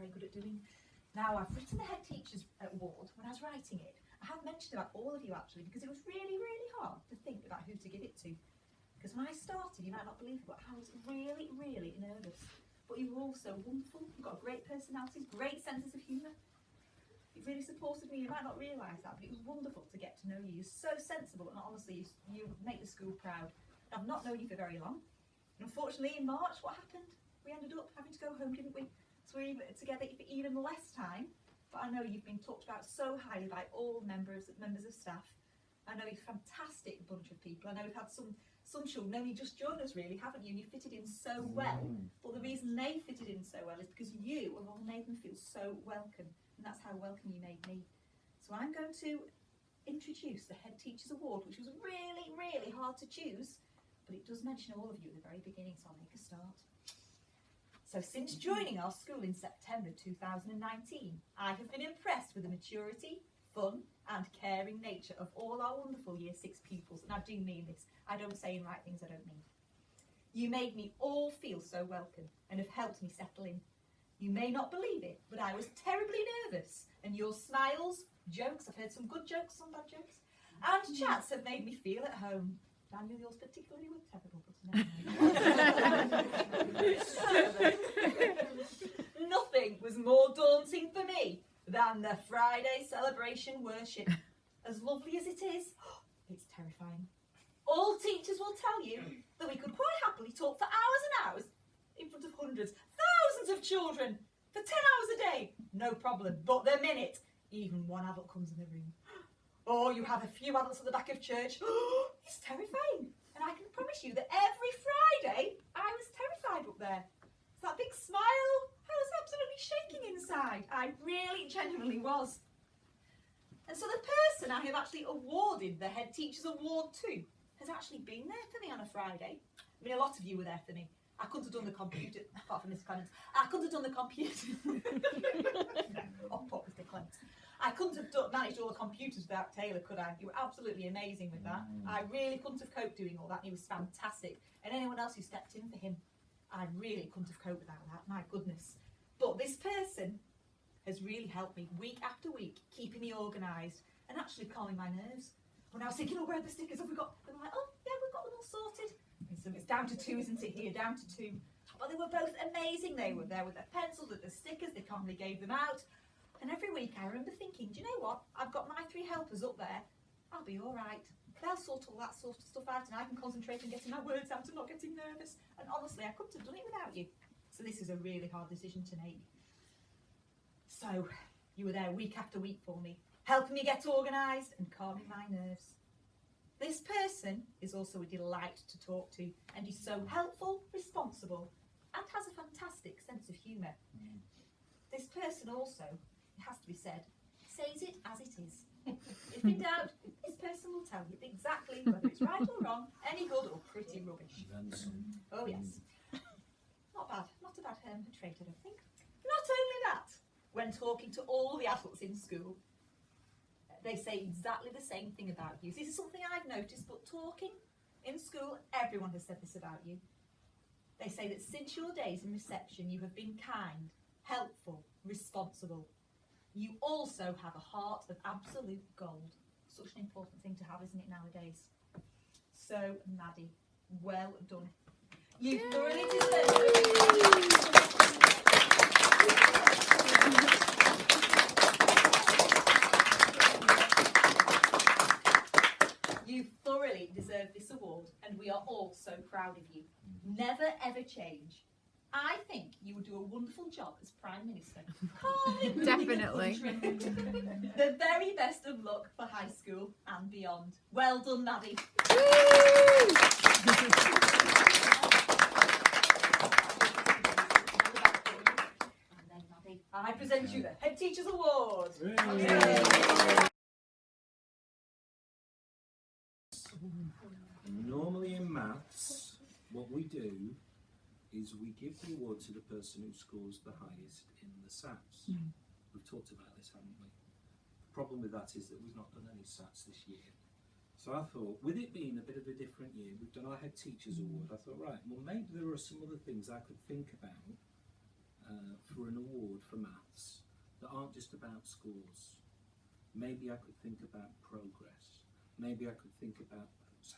very good at doing. Now, I've written the Head Teachers Award. When I was writing it, I have mentioned about all of you actually, because it was really, really hard to think about who to give it to. Because when I started, you might not believe it, but I was really, really nervous. But you were all so wonderful. You've got great personalities, great senses of humour. It really supported me. You might not realise that, but it was wonderful to get to know you. You're so sensible, and honestly, you make the school proud. I've not known you for very long. And unfortunately, in March, what happened? We ended up having to go home, didn't we? So we were together for even less time. But I know you've been talked about so highly by all members of staff. I know you're a fantastic bunch of people. I know we've had some children only just joined us, really, haven't you? And you fitted in so well. But the reason they fitted in so well is because you have all made them feel so welcome. And that's how welcome you made me. So I'm going to introduce the Head Teachers Award, which was really, really hard to choose, but it does mention all of you at the very beginning, so I'll make a start. So since joining our school in September 2019, I have been impressed with the maturity, fun and caring nature of all our wonderful Year 6 pupils, and I do mean this. I don't say and write things I don't mean. You made me all feel so welcome and have helped me settle in. You may not believe it, but I was terribly nervous, and your smiles, jokes, I've heard some good jokes, some bad jokes, and chats have made me feel at home. Daniel, yours particularly were terrible, but nothing was more daunting for me than the Friday celebration worship. As lovely as it is, it's terrifying. All teachers will tell you that we could quite happily talk for hours and hours in front of hundreds, thousands of children for 10 hours a day, no problem. But the minute even one adult comes in the room, or you have a few adults at the back of church, it's terrifying. And I can promise you that every Friday I was terrified up there. It's that big smile, I was absolutely shaking inside. I really genuinely was. And so the person I have actually awarded the Head Teachers Award to has actually been there for me on a Friday. I mean, a lot of you were there for me. I couldn't have done the computer, apart from Mr. Clements. I couldn't have done the computer. Mr. Clements. I couldn't have managed all the computers without Taylor, could I? You were absolutely amazing with that. I really couldn't have coped doing all that. He was fantastic. And anyone else who stepped in for him, I really couldn't have coped without that. My goodness. But this person has really helped me week after week, keeping me organised and actually calming my nerves. When I was thinking, oh, where are the stickers? Have we got them? Like, oh, yeah, we've got them all sorted. And so it's down to 2, isn't it, here? Down to 2. But they were both amazing. They were there with their pencils, with the stickers. They calmly gave them out. And every week I remember thinking, do you know what? I've got my 3 helpers up there. I'll be all right. They'll sort all that sort of stuff out and I can concentrate on getting my words out and not getting nervous. And honestly, I couldn't have done it without you. So this is a really hard decision to make. So you were there week after week for me, helping me get organised and calming my nerves. This person is also a delight to talk to and is so helpful, responsible and has a fantastic sense of humour. This person also, it has to be said, says it as it is. If in doubt, this person will tell you exactly whether it's right or wrong, any good or pretty rubbish. Oh yes. Not a bad trait, I don't think. Not only that, when talking to all the adults in school, they say exactly the same thing about you. This is something I've noticed, but talking in school, everyone has said this about you. They say that since your days in reception, you have been kind, helpful, responsible. You also have a heart of absolute gold. Such an important thing to have, isn't it, nowadays? So, Maddie, well done. You thoroughly deserve it. You thoroughly deserve this award, and we are all so proud of you. Never ever change. I think you would do a wonderful job as Prime Minister. Definitely. The very best of luck for high school and beyond. Well done, Maddie. And then, Maddie, I present you the Head Teachers Award. Normally in maths, what we do is we give the award to the person who scores the highest in the SATs. We've talked about this, haven't we? The problem with that is that we've not done any SATs this year. So I thought, with it being a bit of a different year, we've done our Head Teachers Award. I thought, right, well maybe there are some other things I could think about for for an award for maths that aren't just about scores. Maybe I could think about progress. Maybe I could think about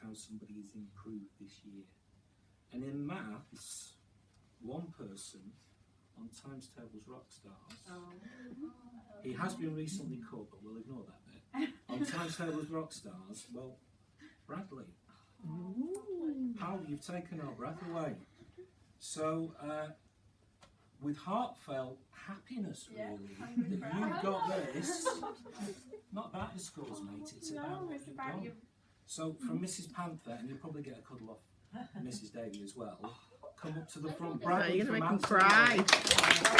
how somebody has improved this year. And in maths, one person on Times Table's Rockstars, he has been recently caught, but we'll ignore that bit. On Times Table's Rockstars, well, Bradley. Pal, you've taken our breath away. So, with heartfelt happiness, really, that you've got this. Not about your scores, mate, it's about what you've done. So, from Mrs. Panther, and you'll probably get a cuddle off Mrs. Davey as well, come up to the front. Bradley, You're going to from make them cry.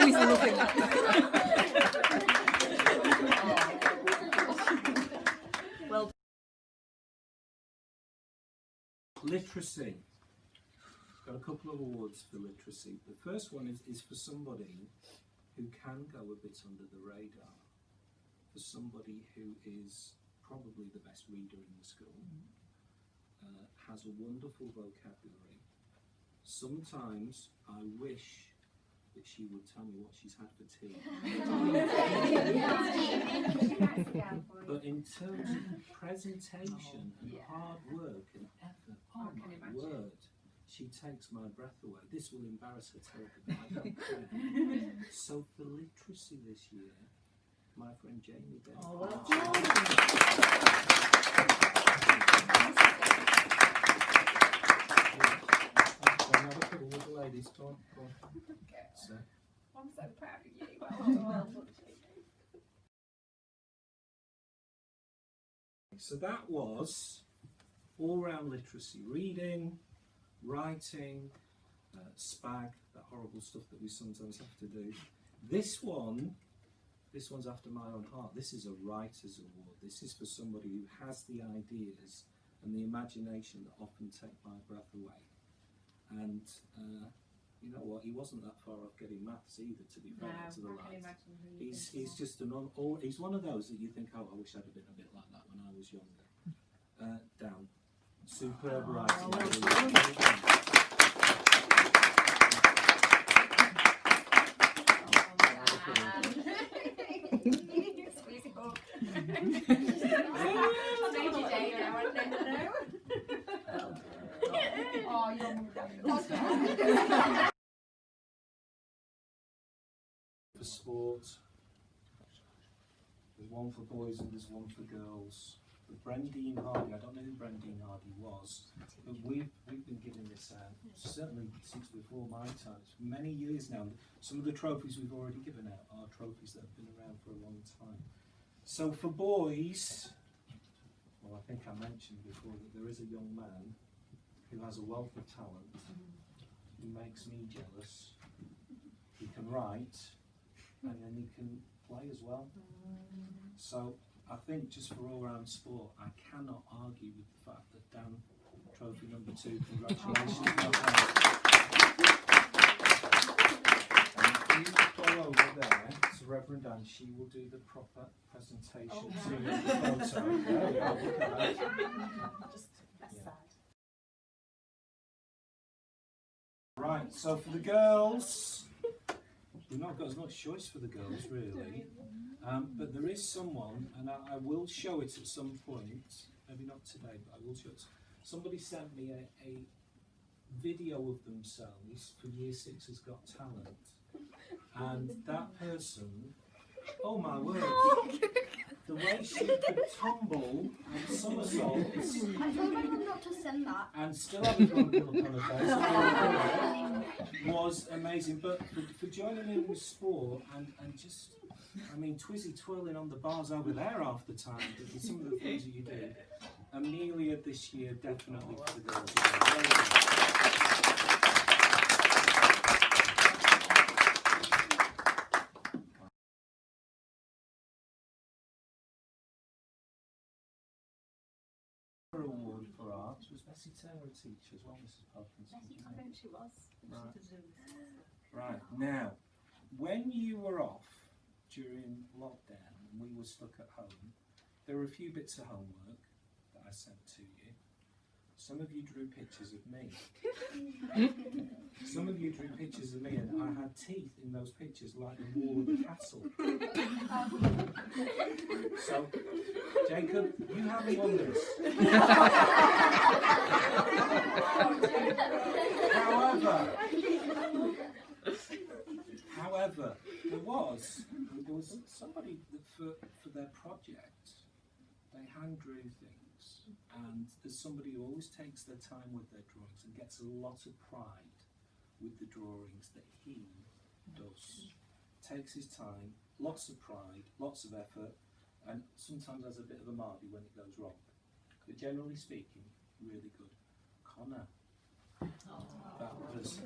He's loving Well, literacy. Got a couple of awards for literacy. The first one is for somebody who can go a bit under the radar, for somebody who is probably the best reader in the school, has a wonderful vocabulary. Sometimes I wish that she would tell me what she's had for tea. But in terms of presentation and hard work and effort, oh my word, she takes my breath away. This will embarrass her terribly, but I don't care. So for literacy this year, my friend Jamie Bell. oh, well Have a couple with the ladies. Go on, go on. So. I'm so proud of you. Well done, So that was all-round literacy, reading, writing, SPAG, that horrible stuff that we sometimes have to do. This one's after my own heart. This is a writer's award. This is for somebody who has the ideas and the imagination that often take my breath away. And you know what? He wasn't that far off getting maths either, to be fair to the lad. He's just he's one of those that you think, oh, I wish I'd have been a bit like that when I was younger. Down. Superb writing. For sport, there's one for boys and there's one for girls. For Brendine Hardy, I don't know who Brendine Hardy was, but we've been giving this out certainly since before my time. It's many years now. Some of the trophies we've already given out are trophies that have been around for a long time. So for boys, well, I think I mentioned before that there is a young man who has a wealth of talent. He makes me jealous. He can write, and then he can play as well. So I think just for all-round sport, I cannot argue with the fact that Dan, trophy number 2, congratulations. And if you go over there to Reverend Anne, she will do the proper presentation to the photo. There we go, look at that. Yeah. Right, so for the girls, we've not got as much choice for the girls really, but there is someone, and I will show it at some point, maybe not today, but I will show it. Somebody sent me a video of themselves for Year 6 Has Got Talent, and that person, oh my word, the way she could tumble and somersaults I told my mum not to send that. and still have a broken look on her face was amazing. But for joining in with sport and just, I mean, Twizzy twirling on the bars over there half the time, but some of the things that you do. Amelia this year definitely for the girls. Award for art was Bessie Taylor, a teacher as well, Mrs. Parkinson. I think she was. Right, now, when you were off during lockdown and we were stuck at home, there were a few bits of homework that I I sent to you. Some of you drew pictures of me. Some of you drew pictures of me, and I had teeth in those pictures like the wall of a castle. So, Jacob, you haven't won this. However, there was somebody that for their project, they hand drew things, and there's somebody who always takes their time with their drawings and gets a lot of pride with the drawings that he does. Takes his time, lots of pride, lots of effort, and sometimes has a bit of a mardy when it goes wrong. But generally speaking, really good. Connor. That was